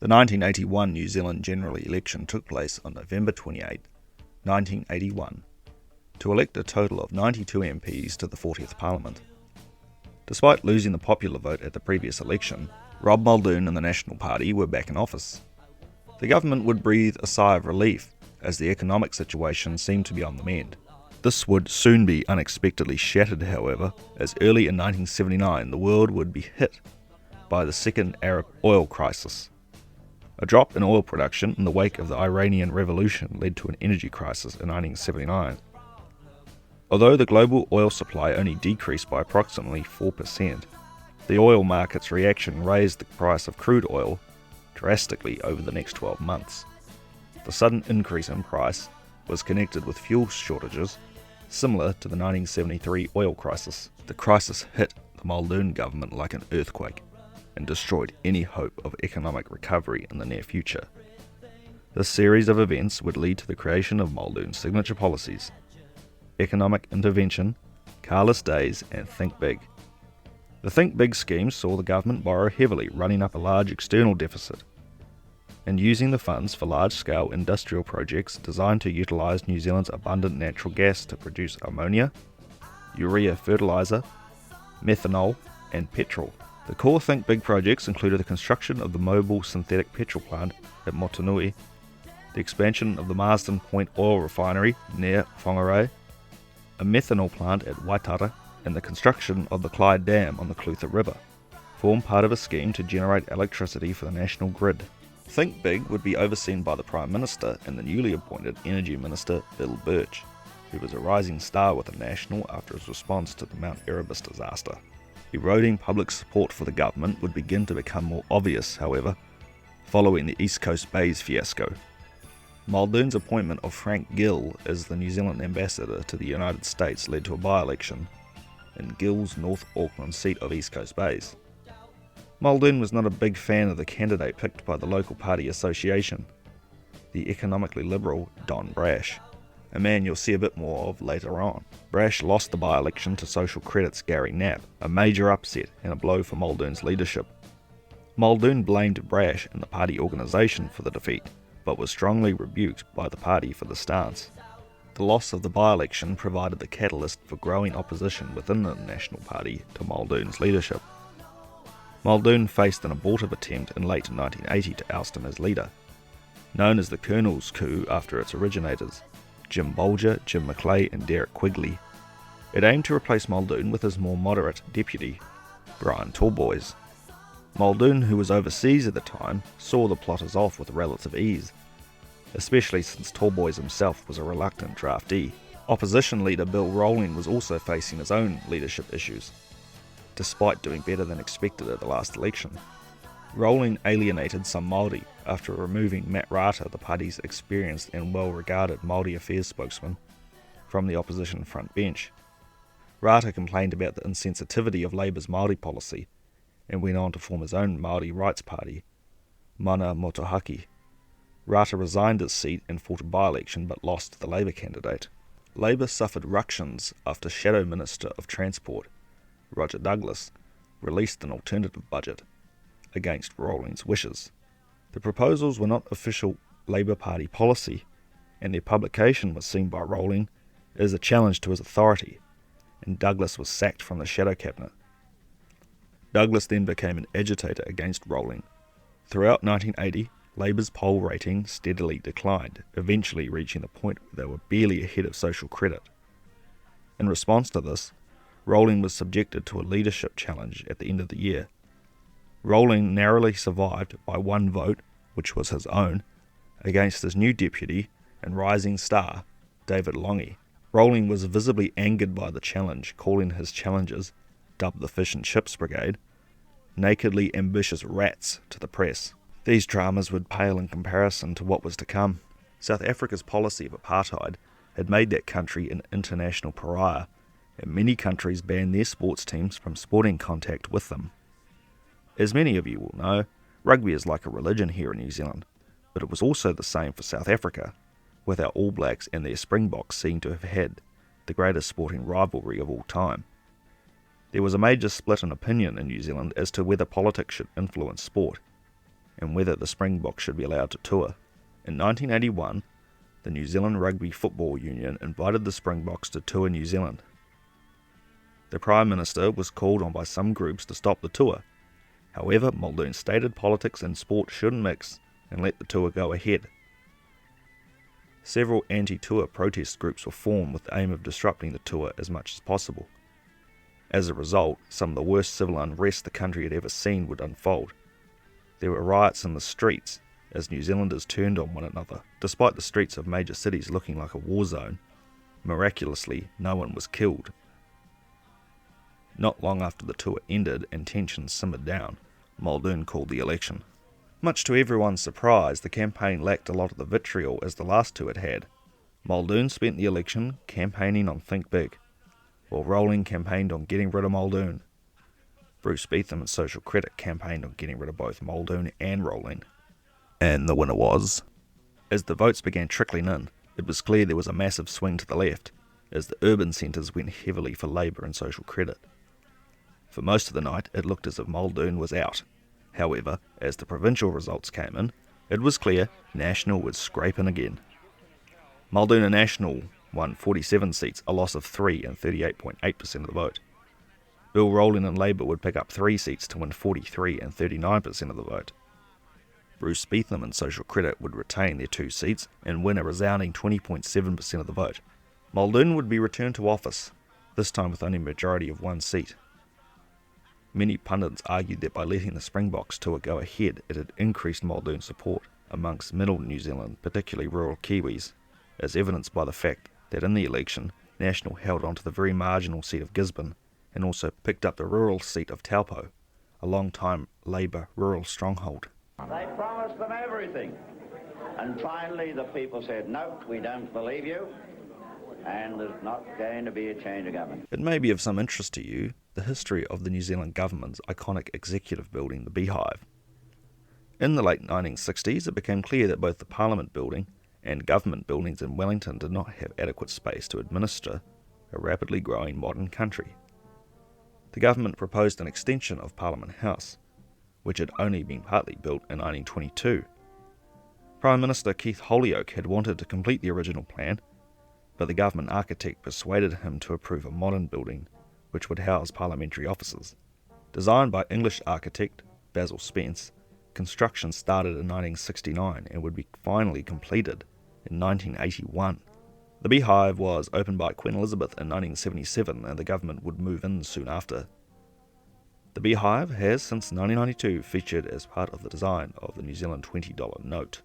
The 1981 New Zealand general election took place on November 28, 1981, to elect a total of 92 MPs to the 40th Parliament. Despite losing the popular vote at the previous election, Rob Muldoon and the National Party were back in office. The government would breathe a sigh of relief as the economic situation seemed to be on the mend. This would soon be unexpectedly shattered, however, as early in 1979 the world would be hit by the second Arab oil crisis. A drop in oil production in the wake of the Iranian Revolution led to an energy crisis in 1979. Although the global oil supply only decreased by approximately 4%, the oil market's reaction raised the price of crude oil drastically over the next 12 months. The sudden increase in price was connected with fuel shortages, similar to the 1973 oil crisis. The crisis hit the Muldoon government like an earthquake and destroyed any hope of economic recovery in the near future. This series of events would lead to the creation of Muldoon's signature policies: economic intervention, carless days, and Think Big. The Think Big scheme saw the government borrow heavily, running up a large external deficit, and using the funds for large-scale industrial projects designed to utilise New Zealand's abundant natural gas to produce ammonia, urea fertiliser, methanol, and petrol. The core Think Big projects included the construction of the mobile synthetic petrol plant at Motunui, the expansion of the Marsden Point oil refinery near Whangarei, a methanol plant at Waitara, and the construction of the Clyde Dam on the Clutha River, formed part of a scheme to generate electricity for the national grid. Think Big would be overseen by the Prime Minister and the newly appointed Energy Minister Bill Birch, who was a rising star with the National after his response to the Mount Erebus disaster. Eroding public support for the government would begin to become more obvious, however, following the East Coast Bays fiasco. Muldoon's appointment of Frank Gill as the New Zealand ambassador to the United States led to a by-election in Gill's North Auckland seat of East Coast Bays. Muldoon was not a big fan of the candidate picked by the local party association, the economically liberal Don Brash, a man you'll see a bit more of later on. Brash lost the by-election to Social Credit's Gary Knapp, a major upset and a blow for Muldoon's leadership. Muldoon blamed Brash and the party organisation for the defeat, but was strongly rebuked by the party for the stance. The loss of the by-election provided the catalyst for growing opposition within the National Party to Muldoon's leadership. Muldoon faced an abortive attempt in late 1980 to oust him as leader, known as the Colonel's Coup after its originators, Jim Bolger, Jim Macleay and Derek Quigley. It aimed to replace Muldoon with his more moderate deputy, Brian Tallboys. Muldoon, who was overseas at the time, saw the plotters off with relative ease, especially since Tallboys himself was a reluctant draftee. Opposition leader Bill Rowling was also facing his own leadership issues, despite doing better than expected at the last election. Rowling alienated some Māori after removing Matt Rata, the party's experienced and well-regarded Māori affairs spokesman, from the opposition front bench. Rata complained about the insensitivity of Labour's Māori policy and went on to form his own Māori rights party, Mana Motuhake. Rata resigned his seat and fought a by-election but lost to the Labour candidate. Labour suffered ructions after Shadow Minister of Transport, Roger Douglas, released an alternative budget against Rowling's wishes. The proposals were not official Labour Party policy, and their publication was seen by Rowling as a challenge to his authority, and Douglas was sacked from the Shadow Cabinet. Douglas then became an agitator against Rowling. Throughout 1980, Labour's poll rating steadily declined, eventually reaching the point where they were barely ahead of Social Credit. In response to this, Rowling was subjected to a leadership challenge at the end of the year. Rowling narrowly survived by one vote, which was his own, against his new deputy and rising star, David Lange. Rowling was visibly angered by the challenge, calling his challengers, dubbed the Fish and Chips Brigade, nakedly ambitious rats to the press. These dramas would pale in comparison to what was to come. South Africa's policy of apartheid had made that country an international pariah, and many countries banned their sports teams from sporting contact with them. As many of you will know, rugby is like a religion here in New Zealand, but it was also the same for South Africa, with our All Blacks and their Springboks seen to have had the greatest sporting rivalry of all time. There was a major split in opinion in New Zealand as to whether politics should influence sport, and whether the Springboks should be allowed to tour. In 1981, the New Zealand Rugby Football Union invited the Springboks to tour New Zealand. The Prime Minister was called on by some groups to stop the tour. However, Muldoon stated politics and sport shouldn't mix and let the tour go ahead. Several anti-tour protest groups were formed with the aim of disrupting the tour as much as possible. As a result, some of the worst civil unrest the country had ever seen would unfold. There were riots in the streets as New Zealanders turned on one another. Despite the streets of major cities looking like a war zone, miraculously no one was killed. Not long after the tour ended and tensions simmered down, Muldoon called the election. Much to everyone's surprise, the campaign lacked a lot of the vitriol as the last two had had. Muldoon spent the election campaigning on Think Big, while Rolling campaigned on getting rid of Muldoon. Bruce Beetham and Social Credit campaigned on getting rid of both Muldoon and Rolling. And the winner was. As the votes began trickling in, it was clear there was a massive swing to the left, as the urban centres went heavily for Labour and Social Credit. For most of the night, it looked as if Muldoon was out. However, as the provincial results came in, it was clear National would scrape in again. Muldoon and National won 47 seats, a loss of 3 and 38.8% of the vote. Bill Rolling and Labour would pick up 3 seats to win 43 and 39% of the vote. Bruce Beetham and Social Credit would retain their 2 seats and win a resounding 20.7% of the vote. Muldoon would be returned to office, this time with only a majority of 1 seat. Many pundits argued that by letting the Springboks tour go ahead, it had increased Muldoon's support amongst middle New Zealand, particularly rural Kiwis, as evidenced by the fact that in the election, National held on to the very marginal seat of Gisborne and also picked up the rural seat of Taupo, a long-time Labour rural stronghold. They promised them everything, and finally the people said, no, we don't believe you, and there's not going to be a change of government. It may be of some interest to you the history of the New Zealand government's iconic executive building, the Beehive. In the late 1960s, it became clear that both the Parliament building and government buildings in Wellington did not have adequate space to administer a rapidly growing modern country. The government proposed an extension of Parliament House, which had only been partly built in 1922. Prime Minister Keith Holyoake had wanted to complete the original plan, but the government architect persuaded him to approve a modern building which would house parliamentary offices. Designed by English architect Basil Spence, construction started in 1969 and would be finally completed in 1981. The Beehive was opened by Queen Elizabeth in 1977 and the government would move in soon after. The Beehive has since 1992 featured as part of the design of the New Zealand $20 note.